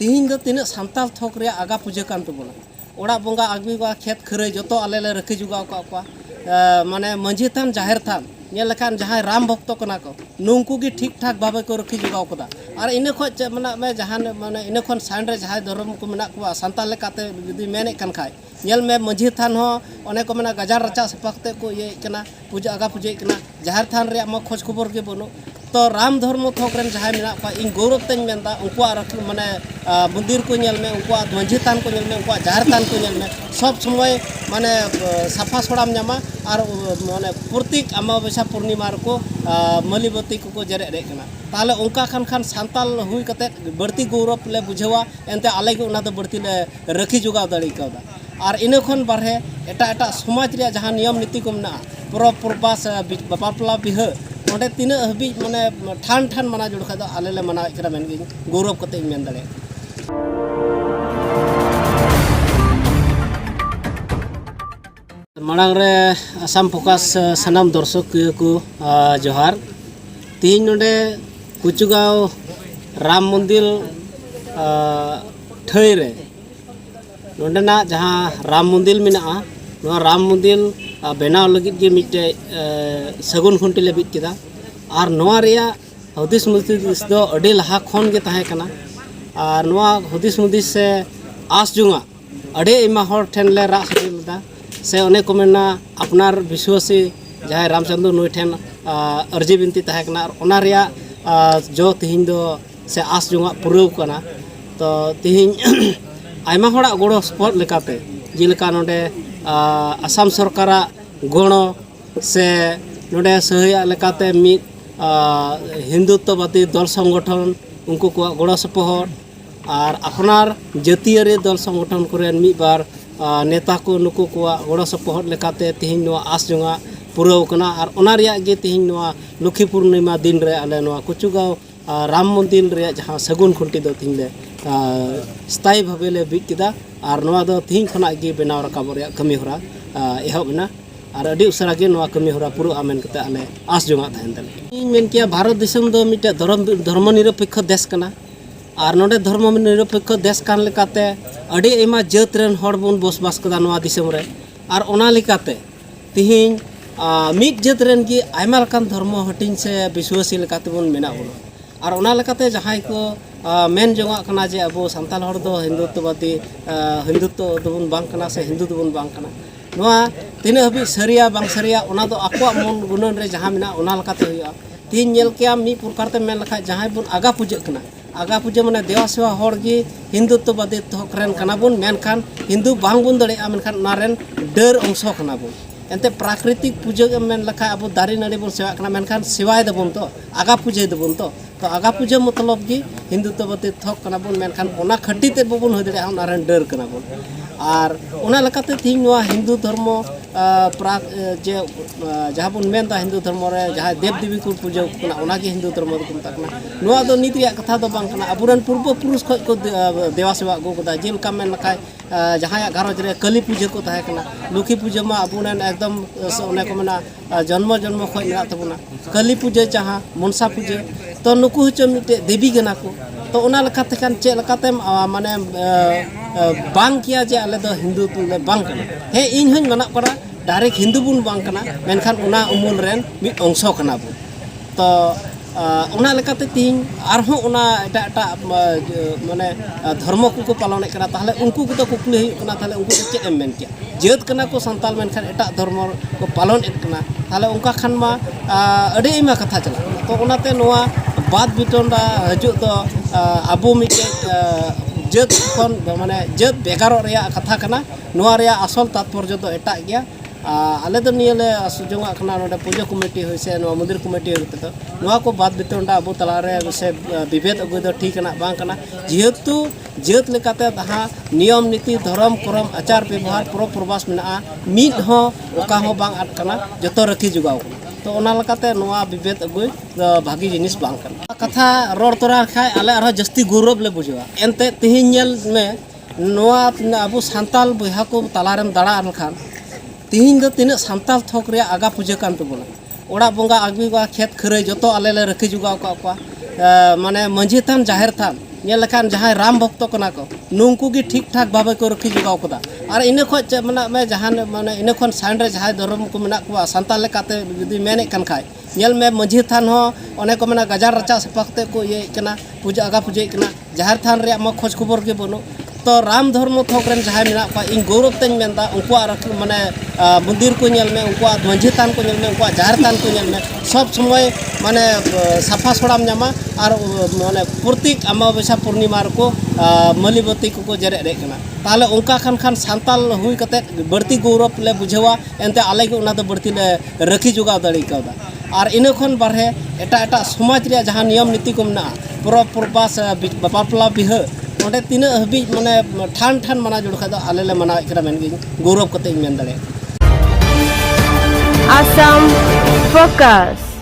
तीन दो तीन सान्ताल थोक रे आगा पूजा कान तबोना ओड़ा बोंगा आगमी बा खेत खरे जतो आले ले रखे जुगाव का माने मंझी थान जाहिर थान नेल लखान जहां राम भक्त कना को नुंकु की ठीक ठाक भावे को रखे जुगाव कदा और इने खो मना में जहां माने इने खन साइन रे जहां धर्म को मेना को सान्ताल लेकाते जुदी मेने कान खाय नेल में मंझी थान हो ओने को मेना गजार रचा सपाकते को ये कना पूजा आगा पूजा कना जाहिर थान रे म खोज खबर के बनो तो राम धर्म थोक रेन जहां मेना का इन गौरव तेन मेनदा उनकुआ माने मंदिर को नेल में उनकुआ मंझी थान को नेल में उनकुआ जाहिर थान को नेल में सब समय माने साफा सड़ाम न्यामा और माने प्रतीक अमावस्या पूर्णिमा को मलीबती को जरे रे कना ताले उनका खान सान्ताल हुई कते बढ़ती गौरव ले बुझेवा एनते आले के उना तो बढ़ती ले रखी जुगाव दाड़ी कदा और इन खन बारहे एटा एटा समाज रे जहां नियम नीति को मेना परब प्रबास बापला बिहा नोडे तीन हबी माने ठान ठान मना जुड़ खादो आले ले मना करा मेन गौरव कते मेन दाड़े मांग रे आसाम फोकस सनाम दर्शक को जोहार तीन नोडे कुचुगाव राम मंदिर ठई रे नोडेना जहां राम मंदिर मेना राम मंदिर बनाव लगी जे मिटे सगुन खुंटी ले बिट केदा और नोआ रिया हुदिस मुदिस दो अडी लहा खन के ताहे कना और नोआ हुदिस मुदिस से आस जुंगा अडे इमा हर ठेन ले रा सदिलदा से अने को मेना अपनार विश्वासी जहां रामचंद्र नुई ठेन अर्जी बिनती ताहे कना और ओना रिया जो तिहिन दो से आस जुंगा पुरव कना तो तिहिन आयमा हड़ा गोड़ो स्पॉट लेकाते जिलका नोडे आसाम सरकार गणो से नोडे सहया लेकाते मिद हिंदुत्ववादी दल संगठन उनको को गड़ो सपोहर और अपनार जातीय दल संगठन करे मिद बार नेता को नुकु को गड़ो सपोहर लेकाते तिहिन नोआ आस जुंगा पुरव कना और ओना रिया गे तिहिन नोआ लुखी पूर्णिमा दिन रे आले नोआ कुचुगाव राम मंदिर रे जहां सगुन खुंटी दो तिहिन ले स्थायी भावे ले बिट केदा और नोआ दो तिहिन खना गे बनाव राकाब रे कमी होरा एहबना और अडी उसरा गे नोआ कमी होरा पुरु आमेन कते आले आस जुंगा थाइन दले इन मेन किया भारत दिसम दो मिटे धर्म निरपेक्ष देश कना और नोडे धर्म निरपेक्ष देश कान लेकाते अडी एमा जात रेन हड़ बन बसबास कदा नोआ दिसम रे और ओना लेकाते तिहिन मिट जात रेन की आयमा लकान धर्म हटिन से विश्वासी लेकाते बन मेना बोलो और ओना लेकाते जहां को मेन जोंगा कना जे अब सान्ताल हड़ दो हिंदुत्ववादी हिंदुत्व दोबन बांग कना से हिंदू दोबन बांग कना नोआ तीन हबी सरिया बांग सरिया ओना दो आको मन गुणन रे जहां मेना ओना लेकाते हुआ तीन नेल के मी प्रकार ते मेन लखा जहां बन आगा पूजा कना आगा पूजा माने देवा सेवा हड़ गी हिंदुत्ववादी थोकरेन कना बन मेनखान हिंदू बांग बन दड़े मेनखान नारेन डर अंश कना बन एनते प्राकृतिक पूजा मेन लखा अब दारी नाड़ी बन सेवा कना मेनखान सेवाय दबन तो आगा पूजा दबन तो आगा पूजा मतलब की हिंदुत्ववादी थोक कना बन मेनखान ओना खटी ते बबन हो दड़े नारेन डर कना बन और ओना लकाते तीन नोआ हिंदू धर्म प्राक जे जहां बन मेनदा हिंदू धर्म रे जहां देव देवी को पूजा कना ओना के हिंदू धर्म को मता कना नोआ दो नीति या कथा दो बांग कना अबुरन पूर्व पुरुष खो को देवा सेवा गो कदा जेल का मेन लखाय जहां या घरज रे कली पूजा को ताहे कना लुखी पूजा मा अबुरन एकदम ओने को मेना जन्म जन्म खो मेना तबना कली पूजा जहां मनसा पूजा तो नुकु हचो मिटे देवी गना को तो ओना लखाते खान चे लखाते माने बांग किया जे आले दो हिंदू तुले बांग कना हे इन हन मना करा डायरेक्ट हिंदू बुन बांग कना मेनखान ओना उमुल रेन मि अंश कना बु तो ओना लेकाते तीन आरहों ओना एटा एटा माने धर्म को पालन कना ताहले उनको को तो कुकली हुई कना ताहले उनको चे एम मेन किया जेत कना को संताल मेनखान एटा धर्म को पालन कना ताहले उनका खान मा अडे इमा कथा चला तो ओनाते नोआ बात बिटोंडा हजु तो अबो मिटे जात खन माने जात बेगार रे कथा कना नोआ रे असल तात्पर्य तो एटा गया आले दो नियले सुजोंगा खना नोडे पूजा कमिटी होय से नोआ मंदिर कमिटी होते तो नोआ को बात बितोंडा अबो तला रे से विभेद अगु दो ठीक ना बांग कना जेहेतु जात लेकाते तहा नियम नीति धर्म करम आचार व्यवहार प्रो प्रवास मेना मिद हो ओका हो बांग आट कना जतो रखी जुगाव तो ओना लकाते नोआ विभेद अगु भागी जिनिस बांग कना कथा रोड तोरा खाय आले आरो जस्ती गौरव ले बुझवा एनते तिहिन नेल में नोआ अबो सान्ताल बहा को तलारेम दाड़ा अनखान तीन दो तीन सान्ताल थोक रे आगा पूजा कान तबोना ओड़ा बोंगा आगमी बा खेत खरे जतो आले ले रखे जुगाव का माने मंझी थान जाहिर थान नेलखान जहाँ राम भक्त कना को नुंकु की ठीक ठाक भावे को रखी जुगाव कदा और इन खज मना मैं जहाँ माने इन खन साइन रे जहाँ धर्म को मना को सांताल लेकाते जुदी मेने कन खाय नेल में मझी थान हो ओने को मना गजार रचा सपाकते को ये कना पूजा आगा पूजा कना जहाँ थान रे म खोज खबर के बनो तो राम धर्म थोकरेन जहाँ मेना को इन गौरव तेन मेनदा उनको माने मंदिर को नेल में उनको मझी थान को नेल में उनको जहाँ थान को नेल में सब समय माने साफा सोड़ाम नामा और माने प्रतीक अमावस्या पूर्णिमा को मलिबती को जेरे रे कना ताले उनका खान खान सांताल हुई कते बढ़ती गौरव ले बुझेवा एनते आले के उना दो बढ़ती ले रखी जुगाव दाड़ी कादा और इन खन बारहे एटा एटा समाज रे जहाँ नियम नीति को मना परब परबास बापला बिहा ओंडे तीना हबी माने ठान ठान मना जुड़ खा आले ले मना एकरा मेन गौरव कते मेन दाड़े Assam Focus.